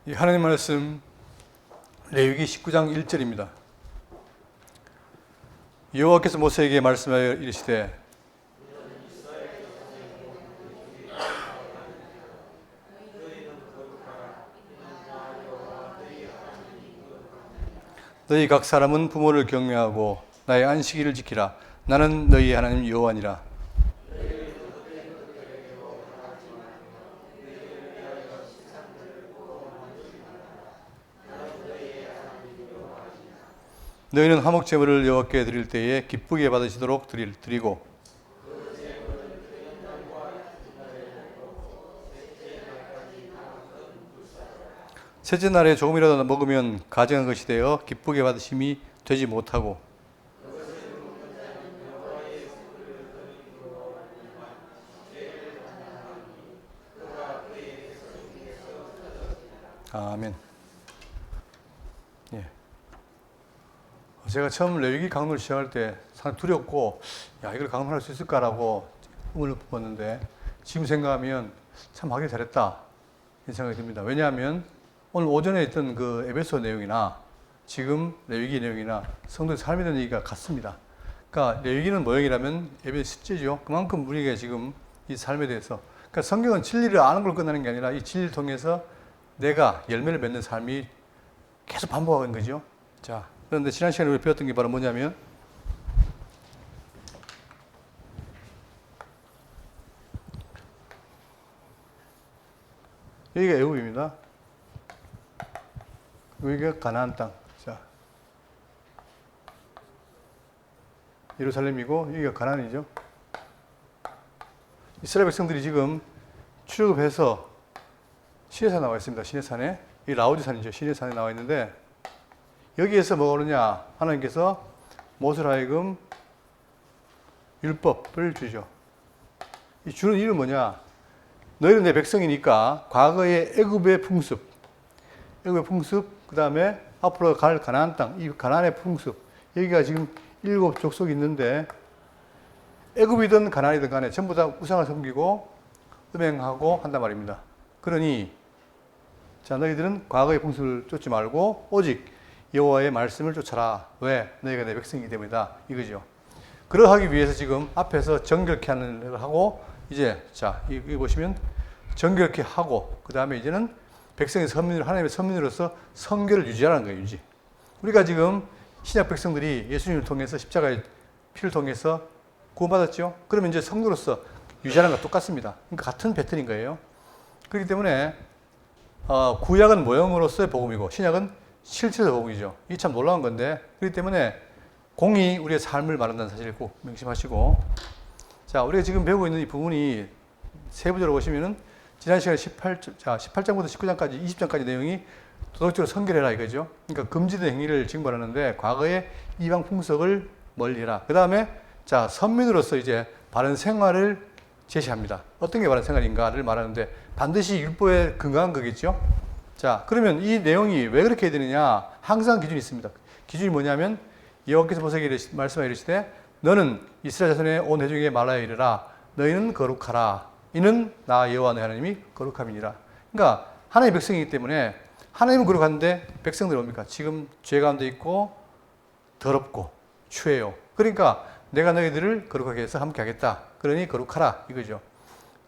이 하나님 말씀 레위기 19장 1절입니다. 여호와께서 모세에게 말씀하여 이르시되 너희 각 사람은 부모를 경외하고 나의 안식일을 지키라. 나는 너희 하나님 여호와니라. 너희는 화목 제물을 여호와께 드릴 때에 기쁘게 받으시도록 드리고 셋째 날에 조금이라도 먹으면 가증한 것이 되어 기쁘게 받으심이 되지 못하고 아멘. 예. 제가 처음 레위기 강론을 시작할 때 상당히 두렵고 이걸 강론할 수 있을까라고 의문을 품었는데 지금 생각하면 참 하길 잘했다 이런 생각이 듭니다. 왜냐하면 오늘 오전에 있던 그 에베소 내용이나 지금 레위기 내용이나 성도의 삶에 대한 얘기가 같습니다. 그러니까 레위기는 모형이라면 에베소 실제죠. 그만큼 우리에게 지금 이 삶에 대해서 그러니까 성경은 진리를 아는 걸 끝나는 게 아니라 이 진리를 통해서 내가 열매를 맺는 삶이 계속 반복하는 거죠. 자, 그런데 지난 시간에 우리 배웠던 게 바로 뭐냐면 여기가 애굽입니다. 여기가 가나안 땅. 자, 예루살렘이고 여기가 가나안이죠. 이스라엘 백성들이 지금 출애굽해서 시내산에 나와 있습니다. 시내산에. 이 라우디산이죠. 시내산에 나와 있는데 여기에서 뭐가 오느냐? 하나님께서 모세로 하여금 율법을 주죠. 이 주는 이유는 뭐냐? 너희는 내 백성이니까 과거의 애굽의 풍습, 그 다음에 앞으로 갈 가나안 땅, 이 가나안의 풍습, 여기가 지금 7 족속이 있는데 애굽이든 가나안이든 간에 전부 다 우상을 섬기고 음행하고 한단 말입니다. 그러니 자, 너희들은 과거의 풍습을 쫓지 말고 오직 여호와의 말씀을 쫓아라. 왜? 너희가 내 백성이기 때문이다. 이거죠. 그러하기 위해서 지금 앞에서 정결케 하는 걸 하고 이제 자, 여기 보시면 정결케 하고 그 다음에 이제는 백성의 하나님의 선민으로서 성결을 유지하라는 거예요. 유지. 우리가 지금 신약 백성들이 예수님을 통해서 십자가의 피를 통해서 구원받았죠. 그러면 이제 성도로서 유지하는 것 똑같습니다. 그러니까 같은 패턴인 거예요. 그렇기 때문에 구약은 모형으로서의 복음이고 신약은 실체의 복음이죠. 이게 참 놀라운 건데 그렇기 때문에 공이 우리의 삶을 말한다는 사실을 꼭 명심하시고 자, 우리가 지금 배우고 있는 이 부분이 세부적으로 보시면은 지난 시간에 18장부터 19장까지 20장까지 내용이 도덕적으로 성결해라 이거죠. 그러니까 금지된 행위를 징벌하는데 과거의 이방 풍속을 멀리해라. 그 다음에 자, 선민으로서 이제 바른 생활을 제시합니다. 어떤 게 바른 생활인가를 말하는데 반드시 율법에 근거한 거겠죠. 자, 그러면 이 내용이 왜 그렇게 해야 되느냐? 항상 기준이 있습니다. 기준이 뭐냐면 여호와께서 모세에게 말씀하여 이르시되 너는 이스라엘 자손의 온 회중에게 말하여 이르라. 너희는 거룩하라. 이는 나 여호와 너희 하나님이 거룩함이니라. 그러니까 하나님의 백성이기 때문에 하나님은 거룩한데 백성들이 뭡니까? 지금 죄 가운데 있고 더럽고 추해요. 그러니까 내가 너희들을 거룩하게 해서 함께 하겠다. 그러니 거룩하라 이거죠.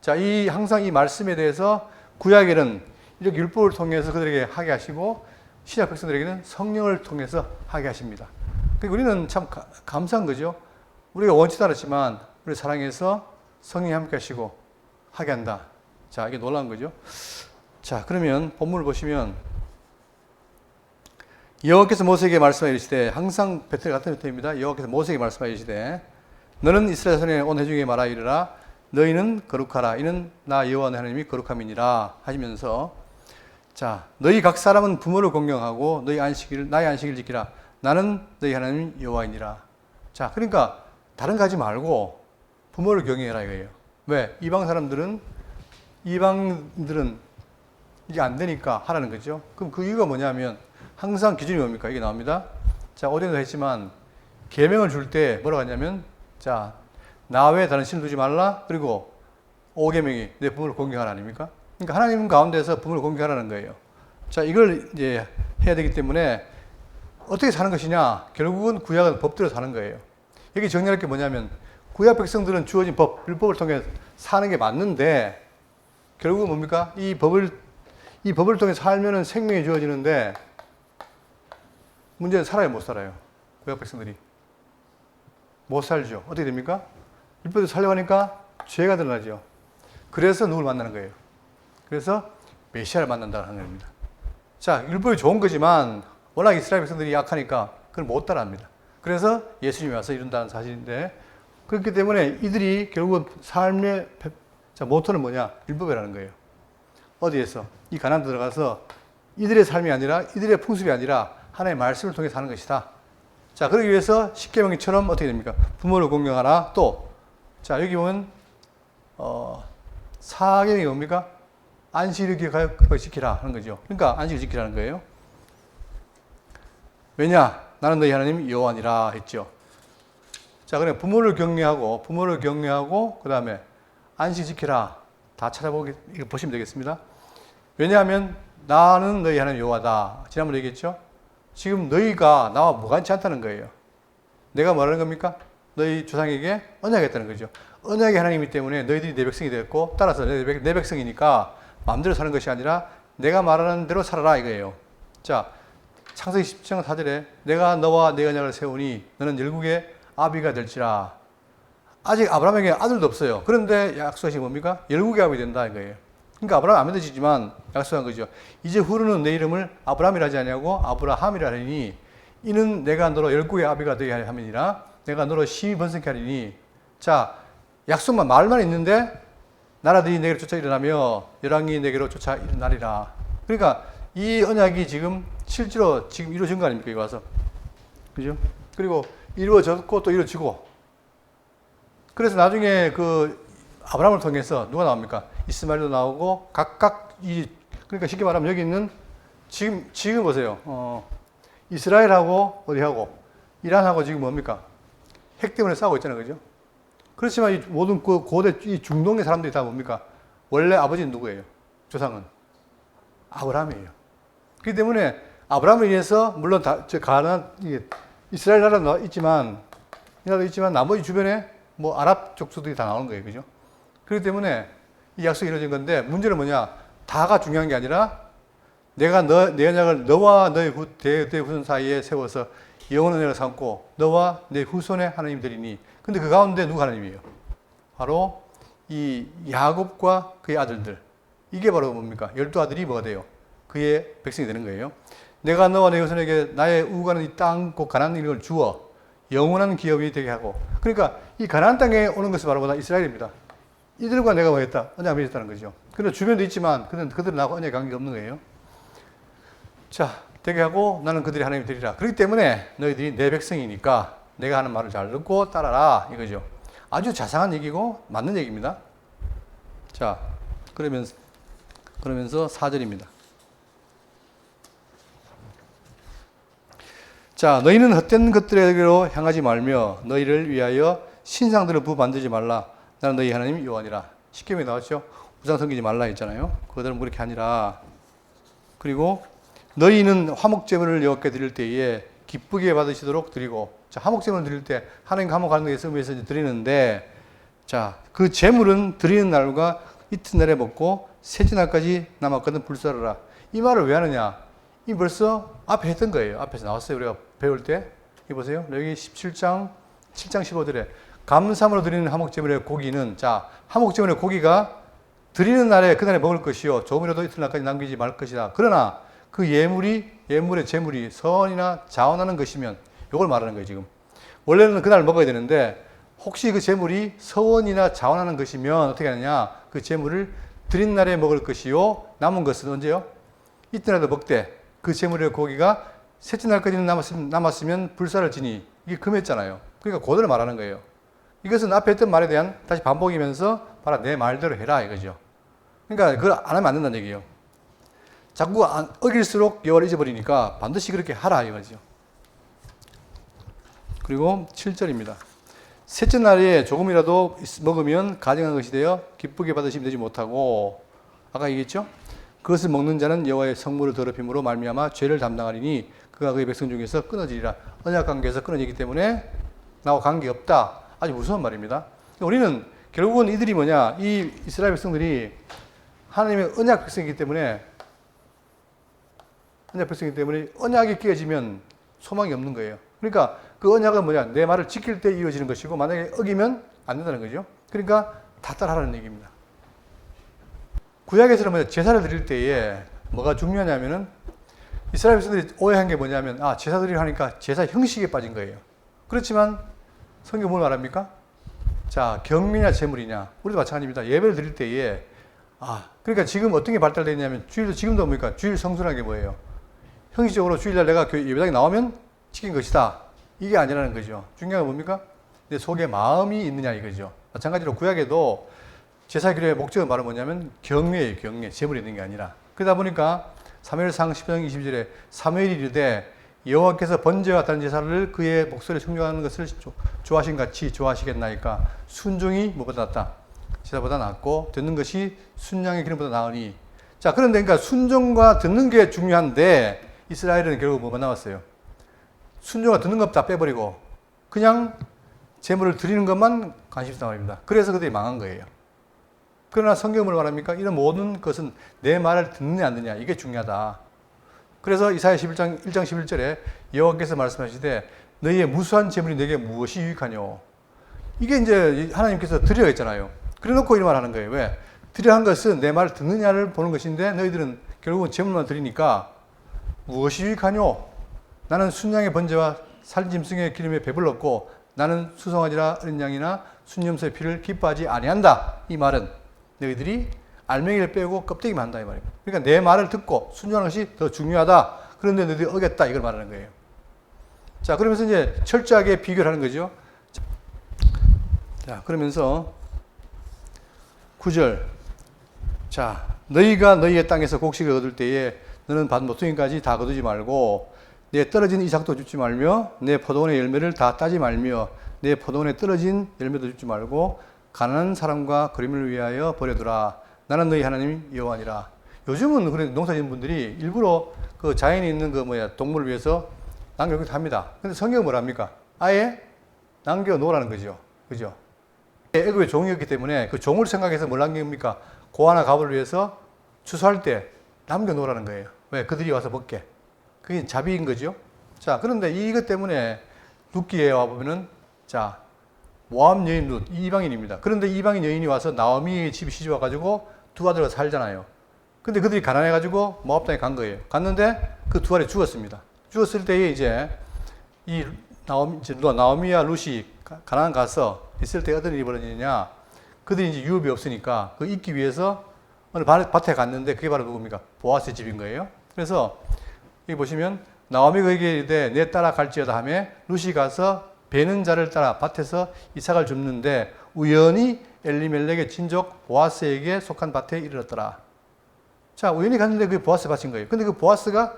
자, 항상 이 말씀에 대해서 구약에는 이렇게 율법을 통해서 그들에게 하게 하시고 신약 백성들에게는 성령을 통해서 하게 하십니다. 그러니까 우리는 참 감사한 거죠. 우리가 원치도 않았지만 우리 사랑해서 성령이 함께 하시고 하게 한다. 자, 이게 놀라운 거죠. 자, 그러면 본문을 보시면 여호와께서 모세에게 말씀하여 이르시되 항상 같은 패턴입니다. 여호와께서 모세에게 말씀하여 이르시되 너는 이스라엘 자손의 온 회중에게 말하여 이르라. 너희는 거룩하라. 이는 나 여호와 너 하나님이 거룩함이니라 하시면서 자, 너희 각 사람은 부모를 공경하고 나의 안식일을 지키라. 나는 너희 하나님 여호와이니라. 자, 그러니까 다른 거 하지 말고 부모를 경외해라 이거예요. 왜? 이방들은 이게 안 되니까 하라는 거죠. 그럼 그 이유가 뭐냐면 항상 기준이 뭡니까? 이게 나옵니다. 자, 어제도 했지만 계명을 줄 때 뭐라고 하냐면 자, 나 외에 다른 신을 두지 말라. 그리고 5계명이 내 부모를 공경하라 아닙니까? 그러니까 하나님 가운데서 부모를 공경하라는 거예요. 자, 이걸 이제 해야 되기 때문에 어떻게 사는 것이냐? 결국은 구약은 법대로 사는 거예요. 여기 정리할 게 뭐냐면 구약 백성들은 주어진 법, 율법을 통해 사는 게 맞는데 결국은 뭡니까? 이 법을 통해 살면은 생명이 주어지는데 문제는 살아요, 못 살아요? 구약 백성들이. 못 살죠. 어떻게 됩니까? 율법을 살려고 하니까 죄가 드러나죠. 그래서 누굴 만나는 거예요? 그래서 메시아를 만난다는 겁니다. 자, 율법이 좋은 거지만 워낙 이스라엘 백성들이 약하니까 그걸 못 따라합니다. 그래서 예수님이 와서 이룬다는 사실인데 그렇기 때문에 이들이 결국은 삶의 모토는 뭐냐? 율법이라는 거예요. 어디에서? 이 가나안 들어가서 이들의 삶이 아니라 이들의 풍습이 아니라 하나님의 말씀을 통해 사는 것이다. 자, 그러기 위해서 십계명처럼 어떻게 됩니까? 부모를 공경하라. 또, 자, 여기 보면, 사계명이 뭡니까? 안식일을 기억하여 지키라 하는 거죠. 그러니까 안식을 지키라는 거예요. 왜냐? 나는 너희 하나님 여호와니라 했죠. 자, 그래 부모를 격려하고, 그 다음에 안식 지키라. 다 이거 보시면 되겠습니다. 왜냐하면 나는 너희 하나님 여호와다. 지난번에 얘기했죠? 지금 너희가 나와 무관치 않다는 거예요. 내가 뭐라는 겁니까? 너희 조상에게 언약했다는 거죠. 언약의 하나님이기 때문에 너희들이 내 백성이 되었고 따라서 내 백성이니까 마음대로 사는 것이 아니라 내가 말하는 대로 살아라 이거예요. 자, 창세기 17장 4절에 내가 너와 내 언약을 세우니 너는 열국의 아비가 될지라. 아직 아브라함에게 아들도 없어요. 그런데 약속하신 뭡니까? 열국의 아비 된다 이거예요. 그러니까 아브라함 안 믿어지지만 약속한 거죠. 이제 후로는 내 이름을 아브라함이라 하지 아니하고 아브라함이라 하니 이는 내가 너로 열국의 아비가 되게 함이니라. 내가 너로 심히 번성케 하리니. 자, 약속만 말만 있는데 나라들이 내게로 쫓아 일어나며 열왕이 내게로 쫓아 일어나리라. 그러니까 이 언약이 지금 실제로 지금 이루어진 거 아닙니까? 여기 와서. 그죠? 그리고 이루어졌고 또 이루어지고. 그래서 나중에 그 아브라함을 통해서 누가 나옵니까? 이스마엘도 나오고 각각 그러니까 쉽게 말하면 여기 있는 지금 보세요. 이스라엘하고 어디하고 이란하고 지금 뭡니까? 핵 때문에 싸우고 있잖아요. 그죠? 그렇지만 이 모든 그 고대 이 중동의 사람들이 다 뭡니까? 원래 아버지는 누구예요? 조상은 아브라함이에요. 그렇기 때문에 아브라함에 의해서 물론 이스라엘 나라도 있지만 이 나라도 있지만 나머지 주변에 뭐 아랍 족속들이 다 나오는 거예요. 그죠? 그렇기 때문에 이 약속이 이루어진 건데 문제는 뭐냐? 다가 중요한 게 아니라 내가 내 언약을 너와 너의 후손 사이에 세워서 영원한 언약을 삼고 너와 내 후손의 하나님 되리니. 근데 그 가운데 누가 하나님이에요? 바로 이 야곱과 그의 아들들. 이게 바로 뭡니까? 12아들이 뭐가 돼요? 그의 백성이 되는 거예요. 내가 너와 내 후손에게 나의 우가는 이 땅 곧 가나안 이름을 주어 영원한 기업이 되게 하고. 그러니까 이 가나안 땅에 오는 것은 바로 이스라엘입니다. 이들과 내가 뭐 했다? 언약을 맺었다는 거죠. 그런데 주변도 있지만 그들은 나하고 언약이 관계가 없는 거예요. 자, 되게 하고 나는 그들이 하나님이 되리라. 그렇기 때문에 너희들이 내 백성이니까 내가 하는 말을 잘 듣고 따라라 이거죠. 아주 자상한 얘기고 맞는 얘기입니다. 자, 그러면서 4절입니다. 자, 너희는 헛된 것들에게로 향하지 말며 너희를 위하여 신상들을 부어 만들지 말라. 나는 너희 하나님 여호와니라. 십계명에 나왔죠. 우상 섬기지 말라 했잖아요. 그들은 그렇게 하니라. 그리고 너희는 화목제물을 여호와께 드릴 때에 기쁘게 받으시도록 드리고. 자, 화목제물을 드릴 때 하나님 화목하는 것에 위해서 드리는데, 자, 그 제물은 드리는 날과 이튿날에 먹고 셋째 날까지 남았거든 불사르라. 이 말을 왜 하느냐? 이 벌써 앞에 했던 거예요. 앞에서 나왔어요. 우리가 배울 때. 이 보세요. 여기 7장 15절에 감사함으로 드리는 화목제물의 고기는, 자, 화목제물의 고기가 드리는 날에 그날에 먹을 것이요 조금이라도 이튿날까지 남기지 말 것이다. 그러나 그 예물의 제물이 선이나 자원하는 것이면 이걸 말하는 거예요. 지금 원래는 그날 먹어야 되는데 혹시 그 제물이 서원이나 자원하는 것이면 어떻게 하느냐? 그 제물을 드린 날에 먹을 것이요 남은 것은 언제요? 이튿날에도 먹되 그 제물의 고기가 셋째 날까지는 남았으면 불사를 지니. 이게 금했잖아요. 그러니까 그대로 말하는 거예요. 이것은 앞에 했던 말에 대한 다시 반복이면서 봐라 내 말대로 해라 이거죠. 그러니까 그걸 안 하면 안 된다는 얘기예요. 자꾸 어길수록 여호와를 잊어버리니까 반드시 그렇게 하라 이거죠. 그리고 7절입니다. 셋째 날에 조금이라도 먹으면 가증한 것이 되어 기쁘게 받으시면 되지 못하고, 아까 얘기했죠? 그것을 먹는 자는 여호와의 성물을 더럽힘으로 말미암아 죄를 담당하리니 그가 그의 백성 중에서 끊어지리라. 언약 관계에서 끊어지기 때문에 나와 관계없다. 아주 무서운 말입니다. 우리는 결국은 이들이 뭐냐, 이 이스라엘 백성들이 하나님의 언약 백성이기 때문에 언약이 깨어지면 소망이 없는 거예요. 그러니까 그 언약은 뭐냐, 내 말을 지킬 때 이루어지는 것이고 만약에 어기면 안 된다는 거죠. 그러니까 다 따라하라는 얘기입니다. 구약에서는 뭐냐, 제사를 드릴 때에 뭐가 중요하냐면은 이스라엘 백성들이 오해한 게 뭐냐면 제사 드리려 하니까 제사 형식에 빠진 거예요. 그렇지만 성경 뭘 말합니까? 자, 경미냐 제물이냐. 우리도 마찬가지입니다. 예배를 드릴 때에 그러니까 지금 어떤 게 발달되어 있냐면 주일도 지금도 뭡니까? 주일 성수라는 게 뭐예요? 형식적으로 주일날 내가 예배당에 나오면 지킨 것이다. 이게 아니라는 거죠. 중요한 건 뭡니까? 내 속에 마음이 있느냐 이거죠. 마찬가지로 구약에도 제사 기도의 목적은 바로 뭐냐면 경외예요. 경외. 제물이 있는 게 아니라. 그러다 보니까 사무엘상 10장 20절에 사무엘이 이르되 여호와께서 번제와 다른 제사를 그의 목소리에 충족하는 것을 좋아하신 같이 좋아하시겠나이까. 순종이 뭐보다 낫다. 제사보다 낫고 듣는 것이 순양의 기름보다 나으니. 자, 그런데 그러니까 순종과 듣는 게 중요한데 이스라엘은 결국 뭐가 나왔어요? 순종과 듣는 것 다 빼버리고 그냥 제물을 드리는 것만 관심있다 말입니다. 그래서 그들이 망한 거예요. 그러나 성경을 말합니까? 이런 모든 것은 내 말을 듣느냐 안 듣느냐 이게 중요하다. 그래서 이사야 11장 1장 11절에 여호와께서 말씀하시되 너희의 무수한 제물이 내게 무엇이 유익하뇨. 이게 이제 하나님께서 드리라 했잖아요. 그래놓고 이런 말 하는 거예요. 왜? 드리라 한 것은 내 말을 듣느냐를 보는 것인데 너희들은 결국은 제물만 드리니까 무엇이 유익하뇨? 나는 순양의 번제와 살짐승의 기름에 배불렀고 나는 수송아지라 어린 양이나 순염소의 피를 기뻐하지 아니한다. 이 말은 너희들이 알맹이를 빼고 껍데기만 한다 이 말입니다. 그러니까 내 말을 듣고 순종하는 것이 더 중요하다. 그런데 너희들이 어겼다 이걸 말하는 거예요. 자, 그러면서 이제 철저하게 비교를 하는 거죠. 자, 그러면서 9절. 자, 너희가 너희의 땅에서 곡식을 얻을 때에 너는 밭 모퉁이까지 다 거두지 말고 내 떨어진 이삭도 줍지 말며 내 포도원의 열매를 다 따지 말며 내 포도원에 떨어진 열매도 줍지 말고 가난한 사람과 그림을 위하여 버려두라. 나는 너희 하나님 여호와니라. 요즘은 그래 농사짓는 분들이 일부러 그 자연에 있는 동물을 위해서 남겨놓기도 합니다. 근데 성경은 뭐랍니까? 아예 남겨놓으라는 거죠. 그죠? 애굽의 종이었기 때문에 그 종을 생각해서 뭘 남깁니까? 고아나 갑을 위해서 추수할 때 남겨놓으라는 거예요. 왜? 그들이 와서 먹게. 그게 자비인 거죠. 자, 그런데 이것 때문에 룻기에 와보면은, 자, 모압 여인 룻, 이방인입니다. 그런데 이방인 여인이 와서 나오미의 집에 시집와가지고 두 아들과 살잖아요. 근데 그들이 가난해가지고 모압 땅에 간 거예요. 갔는데 그 두 아들이 죽었습니다. 죽었을 때에 이제 이 나오미와 룻이 가나안 가서 있을 때 어떤 일이 벌어지느냐. 그들이 이제 유업이 없으니까 그 잊기 위해서 어느 밭에 갔는데 그게 바로 누굽니까? 보아스의 집인 거예요. 그래서 여기 보시면 나오미가 그에게 이르되 내 따라 갈지어다 하며 룻이 가서 베는 자를 따라 밭에서 이삭을 줍는데 우연히 엘리멜렉의 친족 보아스에게 속한 밭에 이르렀더라. 자, 우연히 갔는데 그게 보아스 밭인 거예요. 근데 그 보아스가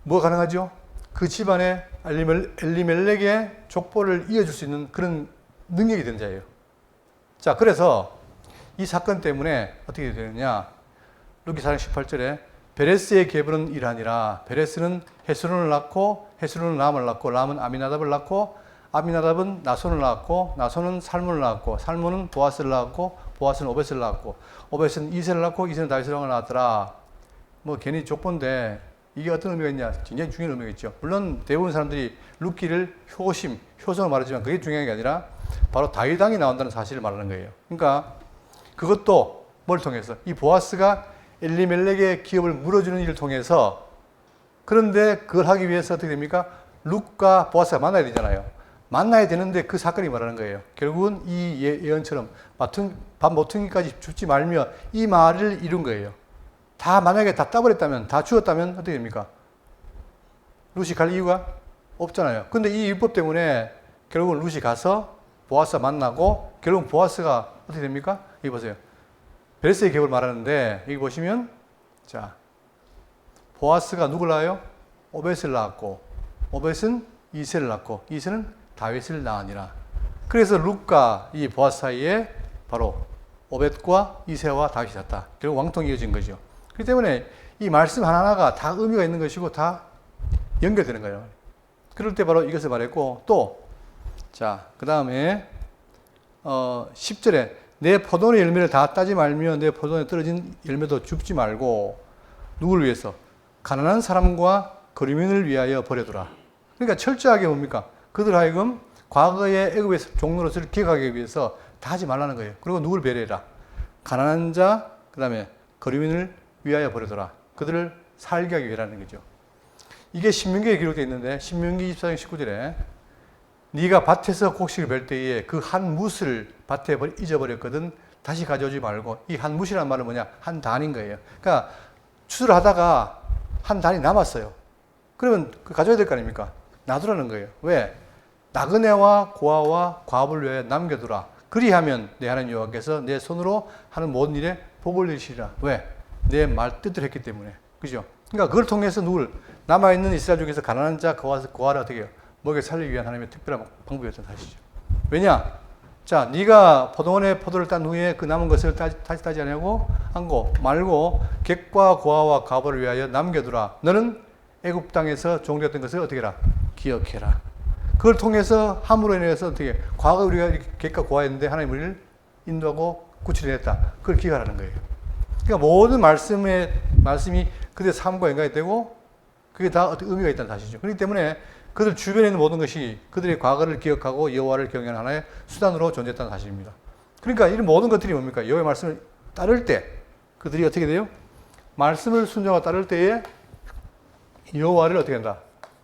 뭐가 가능하죠? 그 집안에 엘리멜렉의 족보를 이어줄 수 있는 그런 능력이 된 자예요. 자, 그래서 이 사건 때문에 어떻게 되느냐. 룻기 4장 18절에 베레스의 계보는 이러하니라. 베레스는 헤스론을 낳고 헤스론은 람을 낳고 람은 아미나답을 낳고 아미나답은 나손을 낳았고 나손은 살몬을 낳았고 살몬은 보아스를 낳았고 보아스는 오벳을 낳았고 오벳은 이세를 낳고 이세는 다윗을 낳았더라. 뭐 괜히 족보인데 이게 어떤 의미가 있냐? 굉장히 중요한 의미가 있죠. 물론 대부분 사람들이 룻기를 효성을 말하지만 그게 중요한 게 아니라 바로 다윗 왕이 나온다는 사실을 말하는 거예요. 그러니까 그것도 뭘 통해서 이 보아스가 엘리멜렉의 기업을 물어주는 일을 통해서 그런데 그걸 하기 위해서 어떻게 됩니까? 룻과 보아스가 만나야 되잖아요. 만나야 되는데 그 사건이 말하는 거예요. 결국은 이 예언처럼 밭 모퉁이까지 줍지 말며 이 말을 이룬 거예요. 다 만약에 다 따버렸다면 다 죽었다면 어떻게 됩니까? 룻이 갈 이유가 없잖아요. 근데 이 율법 때문에 결국은 룻이 가서 보아스와 만나고 결국은 보아스가 어떻게 됩니까? 여기 보세요. 베레스의 계보를 말하는데 여기 보시면 자 보아스가 누굴 낳아요? 오벳을 낳았고 오벳은 이세를 낳고 이세는 다윗을 낳으니라. 그래서 룻과 이 보아스 사이에 바로 오벳과 이새와 다윗이 샀다. 결국 왕통이 이어진 거죠. 그렇기 때문에 이 말씀 하나하나가 다 의미가 있는 것이고 다 연결되는 거예요. 그럴 때 바로 이것을 말했고, 또, 자, 그 다음에, 10절에 내 포도원의 열매를 다 따지 말며 내 포도원에 떨어진 열매도 줍지 말고, 누구를 위해서? 가난한 사람과 거류민을 위하여 버려두라. 그러니까 철저하게 뭡니까? 그들 하여금 과거의 애굽의 종로릇을 기억하기 위해서 다 하지 말라는 거예요. 그리고 누구를 배려해라? 가난한 자, 그 다음에 거류민을 위하여 버려둬라. 그들을 살게 하기 위해라는 거죠. 이게 신명기에 기록되어 있는데 신명기 24장 19절에 네가 밭에서 곡식을 벨 때에 그 한 뭇을 밭에 잊어버렸거든 다시 가져오지 말고, 이 한 뭇이라는 말은 뭐냐? 한 단인 거예요. 그러니까 추수를 하다가 한 단이 남았어요. 그러면 그 가져야 될 거 아닙니까? 놔두라는 거예요. 왜? 나그네와 고아와 과부를 위해 남겨두라. 그리하면 내 하나님 여호와께서 내 손으로 하는 모든 일에 복을 내리시리라. 왜? 내 말 뜻대로 했기 때문에. 그죠? 그러니까 그걸 통해서 누굴? 남아있는 이스라엘 중에서 가난한 자, 고아를 어떻게 해요? 먹여 살리기 위한 하나님의 특별한 방법이었던 사실이죠. 왜냐? 자, 네가 포도원에 포도를 딴 후에 그 남은 것을 다시 따지 않냐고 한고 말고 객과 고아와 과부를 위하여 남겨두라. 너는 애굽 땅에서 종되었던 것을 어떻게 해라? 기억해라. 그걸 통해서 함으로 인해서 어떻게 과거 우리가 객과 고아였는데 하나님 우리를 인도하고 구출해 냈다. 그걸 기억하라는 거예요. 그러니까 모든 말씀이 그들의 삶과 연관이 되고 그게 다 어떤 의미가 있다는 사실이죠. 그렇기 때문에 그들 주변에 있는 모든 것이 그들의 과거를 기억하고 여호와를 경외하는 하나의 수단으로 존재했다는 사실입니다. 그러니까 이런 모든 것들이 뭡니까? 여호와의 말씀을 따를 때 그들이 어떻게 돼요? 말씀을 순종하고 따를 때에 여호와를 어떻게 한다?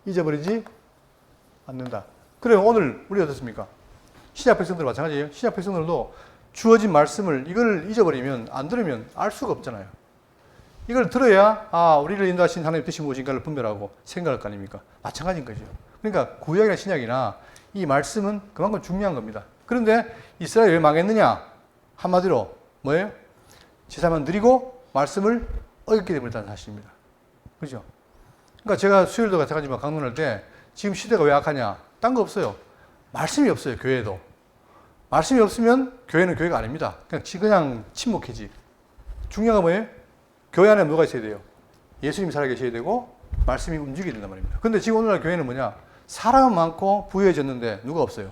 잊어버리지 않는다. 그래요. 오늘 우리 어떻습니까? 신약 백성들 마찬가지예요. 신약 백성들도 주어진 말씀을 이걸 잊어버리면 안 들으면 알 수가 없잖아요. 이걸 들어야 우리를 인도하신 하나님 뜻이 무엇인가를 분별하고 생각할 거 아닙니까? 마찬가지인 거죠. 그러니까 구약이나 신약이나 이 말씀은 그만큼 중요한 겁니다. 그런데 이스라엘이 왜 망했느냐? 한마디로 뭐예요? 제사만 드리고 말씀을 어겼기 때문이라는 사실입니다. 그죠? 그러니까 제가 수요일도 마찬가지지만 강론할 때 지금 시대가 왜 악하냐? 딴 거 없어요. 말씀이 없어요. 교회에도. 말씀이 없으면 교회는 교회가 아닙니다. 그냥 침묵해지. 중요한 건 뭐예요? 교회 안에 뭐가 있어야 돼요? 예수님이 살아계셔야 되고 말씀이 움직여야 된단 말입니다. 근데 지금 오늘날 교회는 뭐냐? 사람은 많고 부유해졌는데 누가 없어요?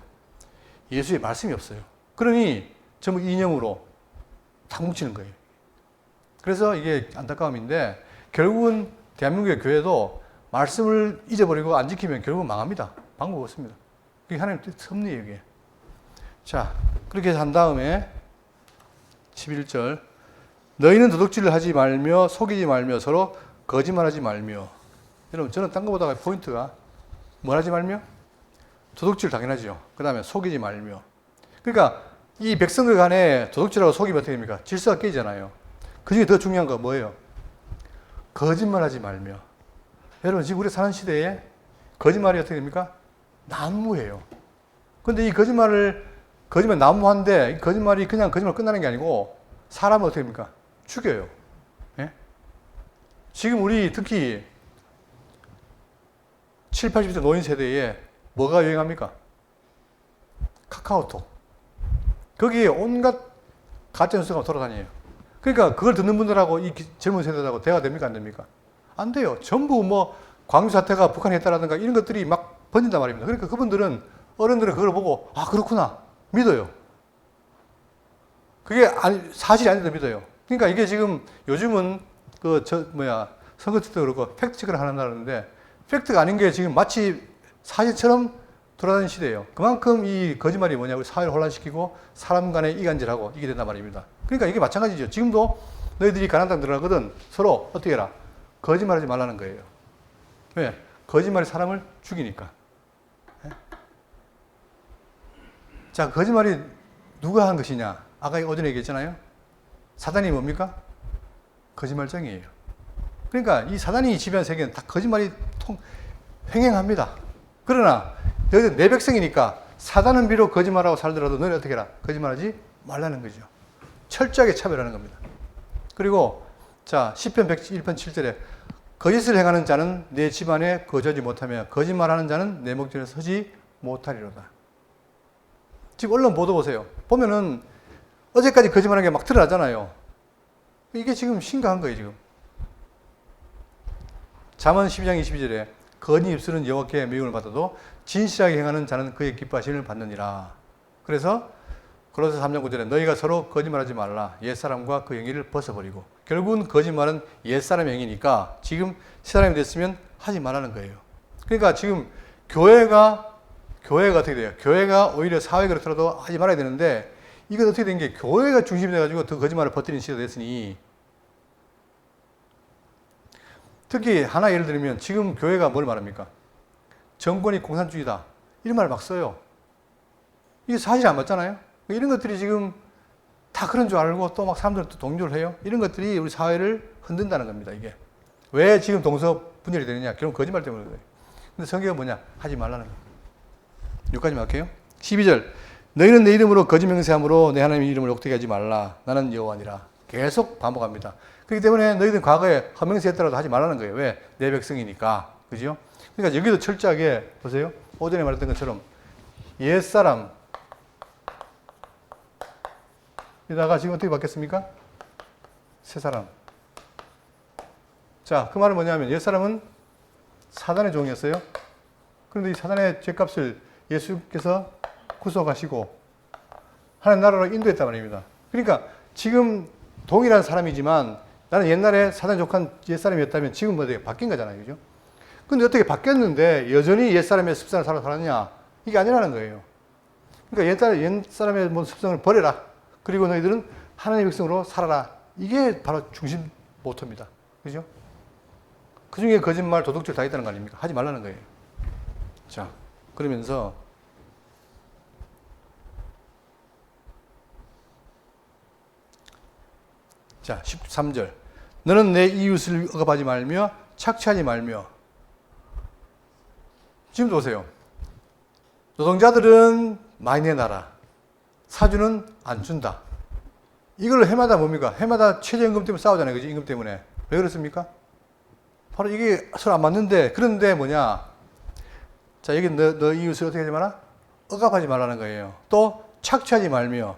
예수의 말씀이 없어요. 그러니 전부 이념으로 다 뭉치는 거예요. 그래서 이게 안타까움인데 결국은 대한민국의 교회도 말씀을 잊어버리고 안 지키면 결국은 망합니다. 방법 없습니다. 그게 하나님 섭리예요, 이게. 자, 그렇게 한 다음에 11절 너희는 도둑질을 하지 말며 속이지 말며 서로 거짓말하지 말며. 여러분 저는 딴 거보다 포인트가 뭘 하지 말며? 도둑질 당연하죠. 그 다음에 속이지 말며. 그러니까 이 백성들 간에 도둑질하고 속이면 어떻게 됩니까? 질서가 깨지잖아요. 그 중에 더 중요한 건 뭐예요? 거짓말하지 말며. 여러분 지금 우리 사는 시대에 거짓말이 어떻게 됩니까? 난무해요. 근데 이 거짓말 난무한데 이 거짓말이 그냥 거짓말 끝나는 게 아니고 사람은 어떻게 됩니까? 죽여요. 예? 지금 우리 특히 7, 80대 노인 세대에 뭐가 유행합니까? 카카오톡. 거기에 온갖 가짜뉴스가 돌아다녀요. 그러니까 그걸 듣는 분들하고 이 젊은 세대하고 대화가 됩니까? 안 됩니까? 안 돼요. 전부 뭐 광주 사태가 북한에 했다라든가 이런 것들이 막 번진단 말입니다. 그러니까 어른들은 그걸 보고 그렇구나 믿어요. 그게 사실이 아닌데도 믿어요. 그러니까 이게 지금 요즘은 선거 때도 그렇고 팩트체크를 한다는데 팩트가 아닌 게 지금 마치 사실처럼 돌아다니는 시대예요. 그만큼 이 거짓말이 뭐냐고 사회를 혼란시키고 사람 간의 이간질하고 이게 된단 말입니다. 그러니까 이게 마찬가지죠. 지금도 너희들이 가난한 땅 들어가거든 서로 어떻게 해라? 거짓말하지 말라는 거예요. 왜? 거짓말이 사람을 죽이니까. 자, 거짓말이 누가 한 것이냐? 아까 어전에 얘기했잖아요. 사단이 뭡니까? 거짓말쟁이에요. 그러니까 이 사단이 지배한 세계는 다 거짓말이 횡행합니다. 그러나 여기서 내 백성이니까 사단은 비록 거짓말하고 살더라도 너는 어떻게 해라? 거짓말하지 말라는 거죠. 철저하게 차별하는 겁니다. 그리고 자, 시편 101편 7절에 거짓을 행하는 자는 내 집안에 거주하지 못하며 거짓말하는 자는 내 목전에 서지 못하리로다. 지금 언론 보도 보세요. 보면은 어제까지 거짓말한 게 막 드러나잖아요. 이게 지금 심각한 거예요, 지금. 잠언 12장 22절에 거짓 입술은 여호와께 미움을 받아도 진실하게 행하는 자는 그의 기뻐하심을 받느니라. 그래서 골로새 3장 9절에 너희가 서로 거짓말하지 말라. 옛사람과 그 영의를 벗어버리고. 결국은 거짓말은 옛사람의 영이니까 지금 새사람이 됐으면 하지 말라는 거예요. 그러니까 지금 교회가 어떻게 돼요? 교회가 오히려 사회 그렇더라도 하지 말아야 되는데 이건 어떻게 된 게 교회가 중심이 돼가지고 더 거짓말을 퍼뜨리는 시대가 됐으니 특히 하나 예를 들면 지금 교회가 뭘 말합니까? 정권이 공산주의다. 이런 말을 막 써요. 이게 사실이 안 맞잖아요? 이런 것들이 지금 다 그런 줄 알고 또 막 사람들도 동조를 해요. 이런 것들이 우리 사회를 흔든다는 겁니다, 이게. 왜 지금 동서 분열이 되느냐? 결국 거짓말 때문에 그래요. 근데 성경은 뭐냐? 하지 말라는 거예요. 여기까지만 할게요. 12절. 너희는 내 이름으로 거짓 맹세함으로 내 하나님의 이름을 욕되게 하지 말라. 나는 여호와니라. 계속 반복합니다. 그렇기 때문에 너희들 과거에 헛맹세했더라도 하지 말라는 거예요. 왜? 내 백성이니까. 그죠? 그러니까 여기도 철저하게 보세요. 오전에 말했던 것처럼 옛사람 이다가 지금 어떻게 바뀌었습니까? 새사람. 자, 그 말은 뭐냐면 옛사람은 사단의 종이었어요. 그런데 이 사단의 죄값을 예수께서 구속하시고 하나님 나라로 인도했단 말입니다. 그러니까 지금 동일한 사람이지만 나는 옛날에 사단에 속한 옛사람이었다면 지금 뭐 바뀐 거잖아요. 그죠? 근데 어떻게 바뀌었는데 여전히 옛사람의 습성을 살았냐? 이게 아니라는 거예요. 그러니까 옛사람의 뭐 습성을 버려라. 그리고 너희들은 하나님의 백성으로 살아라. 이게 바로 중심 모토입니다. 그죠? 그 중에 거짓말, 도둑질 다 있다는 거 아닙니까? 하지 말라는 거예요. 자, 그러면서 자, 13절. 너는 내 이웃을 억압하지 말며 착취하지 말며. 지금 보세요. 노동자들은 많이 내놔라. 사주는 안 준다. 이걸 해마다 뭡니까? 해마다 최저임금 때문에 싸우잖아요. 그지? 임금 때문에. 왜 그렇습니까? 바로 이게 서로 안 맞는데, 그런데 뭐냐? 자, 여기 너 이웃을 어떻게 하지 마라? 억압하지 말라는 거예요. 또 착취하지 말며,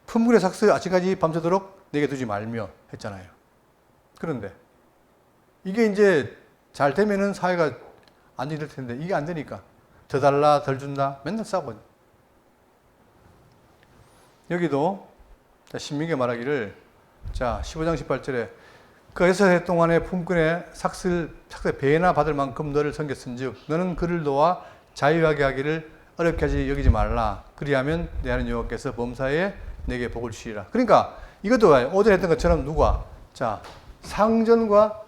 품꾼의 삭스 아침까지 밤새도록 내게 두지 말며 했잖아요. 그런데 이게 이제 잘 되면은 사회가 안정될 텐데 이게 안 되니까 더 달라 덜 준다 맨날 싸우고. 여기도 신명기 말하기를 자 15장 18절에 그 6해 동안에 품꾼의 삭슬 배나 받을 만큼 너를 섬겼은즉 너는 그를 놓아 자유하게 하기를 어렵게 하지 여기지 말라. 그리하면 내 하나님 여호와께서 범사에 내게 복을 주시리라. 그러니까 이것도 오전에 했던 것처럼 누가 자 상전과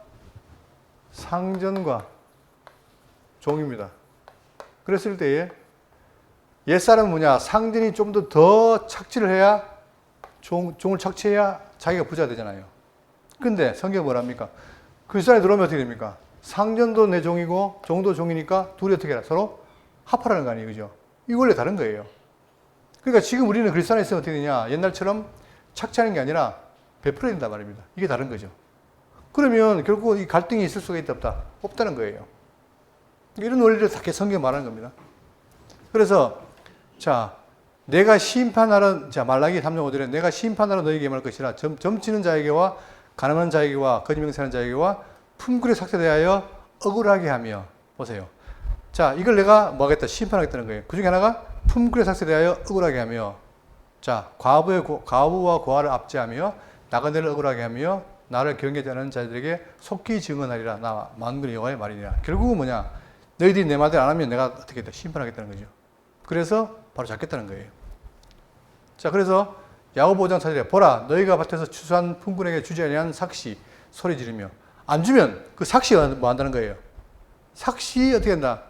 종입니다. 그랬을 때에 옛사람은 뭐냐? 상전이 좀 더 착취를 해야 종을 착취해야 자기가 부자가 되잖아요. 근데 성경이 뭐랍니까? 그리스도 안에 들어오면 어떻게 됩니까? 상전도 내 종이고 종도 종이니까 둘이 어떻게 해라? 서로 합하라는 거 아니에요. 그죠? 이거 원래 다른 거예요. 그러니까 지금 우리는 그리스도 안에 있으면 어떻게 되냐? 옛날처럼 착취하는 게 아니라 베풀어야 된단 말입니다. 이게 다른 거죠. 그러면 결국 이 갈등이 있을 수가 있다 없다? 없다는 거예요. 이런 원리를 다 성경이 말하는 겁니다. 그래서 자 내가 심판하러 자 말라기 3장 5절에 내가 심판하러 너에게 임할 것이라 점치는 자에게와 가늠하는 자에게와 거짓 맹세하는 자에게와 품꾼에 삭제되하여 억울하게 하며 보세요. 자 이걸 내가 뭐 하겠다? 심판하겠다는 거예요. 그 중에 하나가 품꾼에 삭제되하여 억울하게 하며 자 과부와 고아를 압제하며 나그네를 억울하게 하며 나를 경외하지 않는 자들에게 속히 증언하리라. 나 만군의 여호와의 말이니라. 결국은 뭐냐? 너희들이 내 말대로 안 하면 내가 어떻게 했다? 심판하겠다는 거죠. 그래서 바로 잡겠다는 거예요. 자, 그래서 야고보 5장 4절에 보라 너희가 밭에서 추수한 품꾼에게 주지 아니한 삭시 소리 지르며 안 주면 그 삭시가 뭐 한다는 거예요. 삭시 어떻게 한다?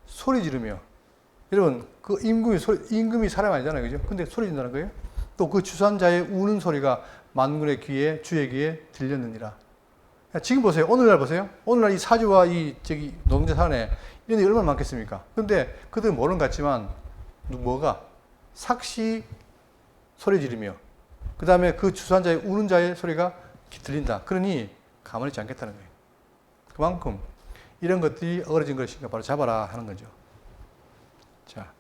소리 지르며. 여러분 그 임금이 사람 아니잖아요. 그죠? 근데 소리 지른다는 거예요. 또 그 추수한 자의 우는 소리가 만군의 귀에 주의 귀에 들렸느니라. 지금 보세요. 오늘날 보세요. 오늘날 이 사주와 이 노동자 사안에 이런 게 얼마나 많겠습니까? 근데 그들은 모르는 것 같지만 뭐가 삭시 소리 지르며 그 다음에 그 추수한 자의 우는 자의 소리가 들린다. 그러니 가만히 있지 않겠다는 거예요. 그만큼 이런 것들이 어그러진 것이니까 바로 잡아라 하는 거죠. 자,